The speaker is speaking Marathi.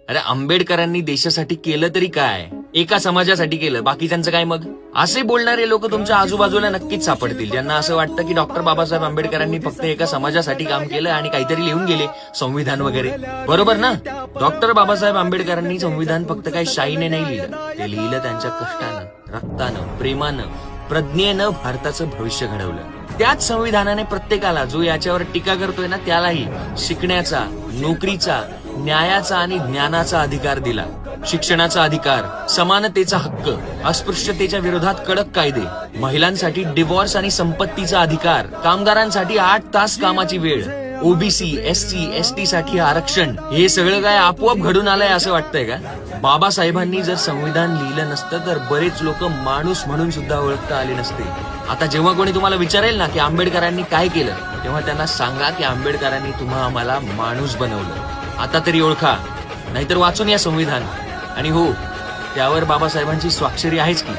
अरे आंबेडकरांनी देशासाठी केलं तरी काय, एका समाजासाठी केलं, बाकीच्यांचं काय मग? असे बोलणारे लोक तुमच्या आजूबाजूला नक्कीच सापडतील, ज्यांना असं वाटतं की डॉक्टर बाबासाहेब आंबेडकरांनी फक्त एका समाजासाठी काम केलं आणि काहीतरी लिहून गेले, संविधान वगैरे. बरोबर ना? डॉक्टर बाबासाहेब आंबेडकरांनी संविधान फक्त काही शाईने नाही लिहिलं, ते लिहिलं त्यांच्या कष्टानं, रक्तानं, प्रेमानं, प्रज्ञेनं भारताचं भविष्य घडवलं. त्याच संविधानाने प्रत्येकाला, जो याच्यावर टीका करतोय ना, त्यालाही शिकण्याचा, नोकरीचा, न्यायाचा आणि ज्ञानाचा अधिकार दिला. शिक्षणाचा अधिकार, समानतेचा हक्क, अस्पृश्यतेच्या विरोधात कडक कायदे, महिलांसाठी डिव्होर्स आणि संपत्तीचा अधिकार, कामगारांसाठी 8 तास कामाची वेळ, ओबीसी, एससी, एसटी साठी आरक्षण. हे सगळं काय आपोआप घडून आलंय असं वाटतंय का? बाबासाहेबांनी जर संविधान लिहिलं नसतं तर बरेच लोक माणूस म्हणून सुद्धा ओळखता आले नसते. आता जेव्हा कोणी तुम्हाला विचारेल ना की आंबेडकरांनी काय केलं, तेव्हा त्यांना सांगा की आंबेडकरांनी तुम्हा आम्हाला माणूस बनवलं. आता तरी ओळखा, नाहीतर वाचून या संविधान. आणि हो, त्यावर बाबासाहेबांची स्वाक्षरी आहेच की.